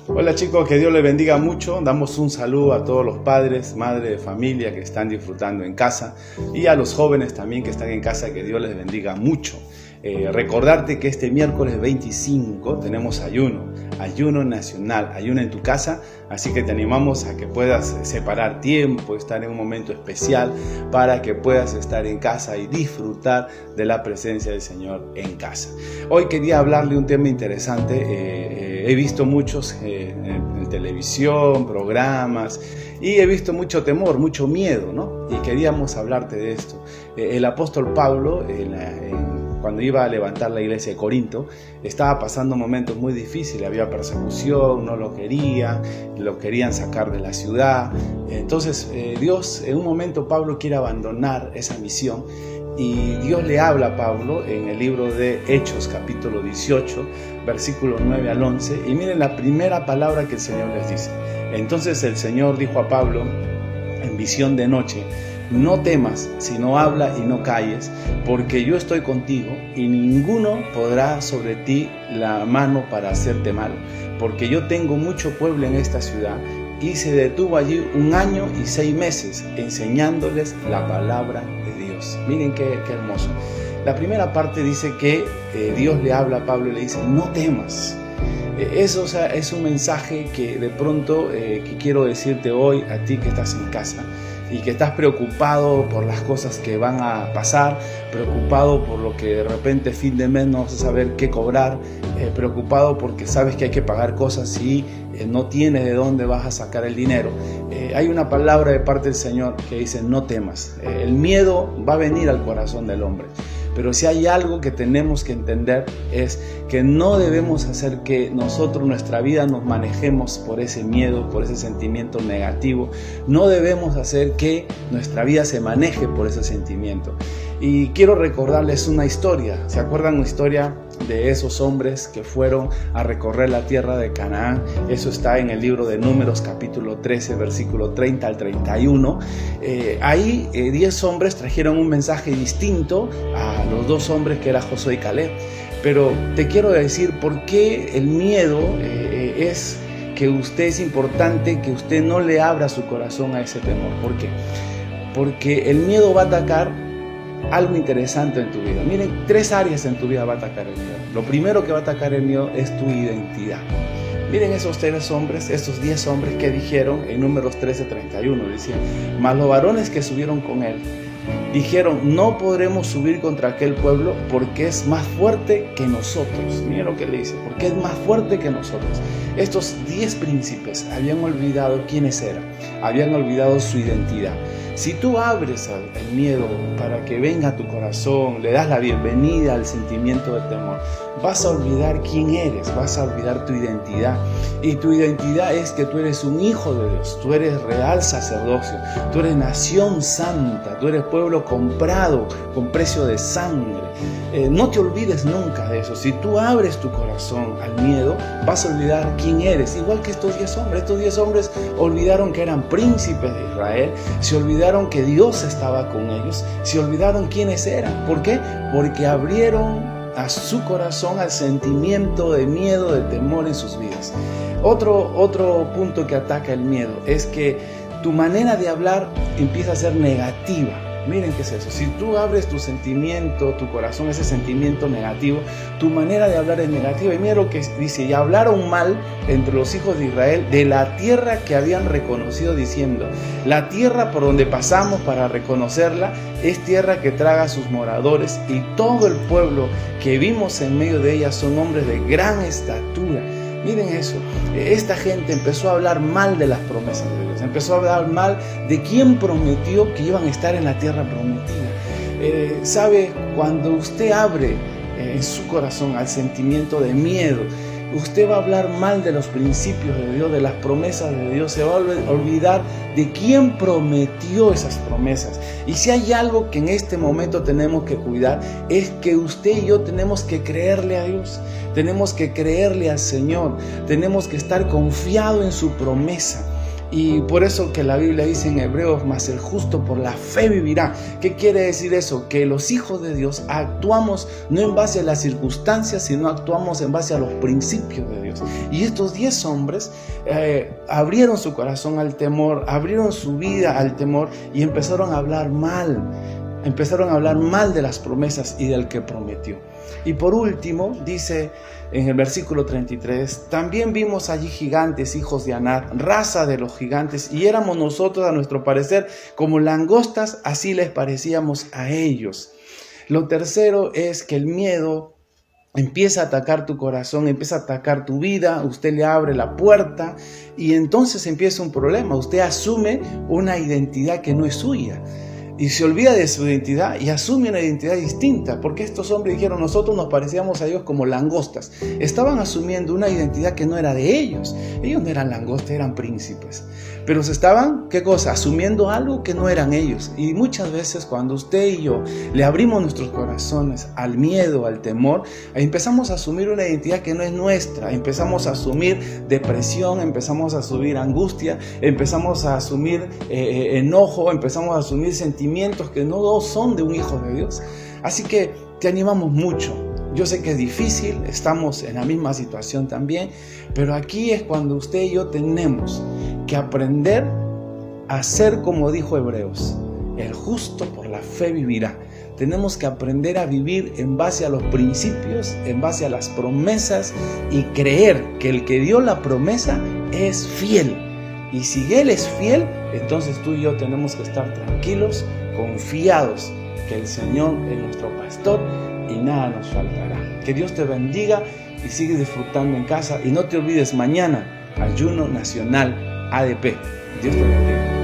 Hola chicos, que Dios les bendiga mucho. Damos un saludo a todos los padres, madres de familia que están disfrutando en casa y a los jóvenes también que están en casa, que Dios les bendiga mucho. Recordarte que este miércoles 25 tenemos ayuno nacional, ayuno en tu casa, así que te animamos a que puedas separar tiempo, estar en un momento especial para que puedas estar en casa y disfrutar de la presencia del Señor en casa. Hoy quería hablar de un tema interesante. He visto muchos en televisión, programas, y he visto mucho temor, mucho miedo, ¿no? Y queríamos hablarte de esto. El apóstol Pablo, cuando iba a levantar la iglesia de Corinto, estaba pasando momentos muy difíciles, había persecución, no lo querían sacar de la ciudad. Entonces Dios, en un momento Pablo quiere abandonar esa misión y Dios le habla a Pablo en el libro de Hechos capítulo 18, versículos 9 al 11, y miren la primera palabra que el Señor les dice. Entonces el Señor dijo a Pablo en visión de noche: no temas, sino habla y no calles, porque yo estoy contigo y ninguno podrá sobre ti la mano para hacerte mal, porque yo tengo mucho pueblo en esta ciudad. Y se detuvo allí 1 año y 6 meses enseñándoles la palabra de Dios. Miren qué hermoso. La primera parte dice que Dios le habla a Pablo y le dice: no temas. Eso, es un mensaje que de pronto que quiero decirte hoy a ti que estás en casa y que estás preocupado por las cosas que van a pasar, preocupado por lo que de repente fin de mes no vas a saber qué cobrar, preocupado porque sabes que hay que pagar cosas y no tienes de dónde vas a sacar el dinero. Hay una palabra de parte del Señor que dice: no temas. El miedo va a venir al corazón del hombre. Pero si hay algo que tenemos que entender es que no debemos hacer que nosotros, nuestra vida, nos manejemos por ese miedo, por ese sentimiento negativo. No debemos hacer que nuestra vida se maneje por ese sentimiento. Y quiero recordarles una historia. ¿Se acuerdan una historia de esos hombres que fueron a recorrer la tierra de Canaán? Eso está en el libro de Números capítulo 13, versículo 30 al 31. Ahí 10 hombres trajeron un mensaje distinto a los 2 hombres que eran Josué y Caleb. Pero te quiero decir por qué el miedo es importante que usted no le abra su corazón a ese temor. ¿Por qué? Porque el miedo va a atacar algo interesante en tu vida. Miren, 3 áreas en tu vida va a atacar el miedo. Lo primero que va a atacar el miedo es tu identidad. Miren esos 3 hombres, estos 10 hombres que dijeron en Números 13:31, decían: mas los varones que subieron con él dijeron: no podremos subir contra aquel pueblo porque es más fuerte que nosotros. Miren lo que le dice: porque es más fuerte que nosotros. Estos 10 príncipes habían olvidado quiénes eran, habían olvidado su identidad. Si tú abres el miedo para que venga a tu corazón, le das la bienvenida al sentimiento de temor, vas a olvidar quién eres, vas a olvidar tu identidad. Y tu identidad es que tú eres un hijo de Dios, tú eres real sacerdocio, tú eres nación santa, tú eres pueblo comprado con precio de sangre. No te olvides nunca de eso. Si tú abres tu corazón al miedo, vas a olvidar quién eres. Igual que estos 10 hombres. Estos 10 hombres olvidaron que eran príncipes de Israel, se olvidaron que Dios estaba con ellos, se olvidaron quiénes eran. ¿Por qué? Porque abrieron a su corazón al sentimiento de miedo, de temor en sus vidas. Otro punto que ataca el miedo es que tu manera de hablar empieza a ser negativa. Miren qué es eso. Si tú abres tu sentimiento, tu corazón, ese sentimiento negativo, tu manera de hablar es negativa. Y mira lo que dice: y hablaron mal entre los hijos de Israel de la tierra que habían reconocido, diciendo: la tierra por donde pasamos para reconocerla es tierra que traga a sus moradores, y todo el pueblo que vimos en medio de ella son hombres de gran estatura. Miren eso, esta gente empezó a hablar mal de las promesas de Dios, empezó a hablar mal de quién prometió que iban a estar en la tierra prometida. ¿Sabe? Cuando usted abre en su corazón al sentimiento de miedo, usted va a hablar mal de los principios de Dios, de las promesas de Dios, se va a olvidar de quién prometió esas promesas. Y si hay algo que en este momento tenemos que cuidar, es que usted y yo tenemos que creerle a Dios, tenemos que creerle al Señor, tenemos que estar confiados en su promesa. Y por eso que la Biblia dice en Hebreos, mas el justo por la fe vivirá. ¿Qué quiere decir eso? Que los hijos de Dios actuamos no en base a las circunstancias, sino actuamos en base a los principios de Dios. Y estos 10 hombres abrieron su corazón al temor, abrieron su vida al temor y empezaron a hablar mal. Empezaron a hablar mal de las promesas y del que prometió. Y por último, dice en el versículo 33, también vimos allí gigantes, hijos de Anak, raza de los gigantes, y éramos nosotros, a nuestro parecer, como langostas, así les parecíamos a ellos. Lo tercero es que el miedo empieza a atacar tu corazón, empieza a atacar tu vida, usted le abre la puerta y entonces empieza un problema. Usted asume una identidad que no es suya. Y se olvida de su identidad y asume una identidad distinta, porque estos hombres dijeron, nosotros nos parecíamos a ellos como langostas. Estaban asumiendo una identidad que no era de ellos. Ellos no eran langostas, eran príncipes. Pero se estaban, ¿qué cosa? Asumiendo algo que no eran ellos. Y muchas veces cuando usted y yo le abrimos nuestros corazones al miedo, al temor, empezamos a asumir una identidad que no es nuestra. Empezamos a asumir depresión, empezamos a asumir angustia, empezamos a asumir enojo, empezamos a asumir sentimientos que no son de un hijo de Dios. Así que te animamos mucho. Yo sé que es difícil, estamos en la misma situación también, pero aquí es cuando usted y yo tenemos que aprender a ser como dijo Hebreos, el justo por la fe vivirá. Tenemos que aprender a vivir en base a los principios, en base a las promesas y creer que el que dio la promesa es fiel. Y si Él es fiel, entonces tú y yo tenemos que estar tranquilos, confiados que el Señor es nuestro pastor y nada nos faltará. Que Dios te bendiga y sigue disfrutando en casa. Y no te olvides, mañana, ayuno nacional ADP. Dios te bendiga.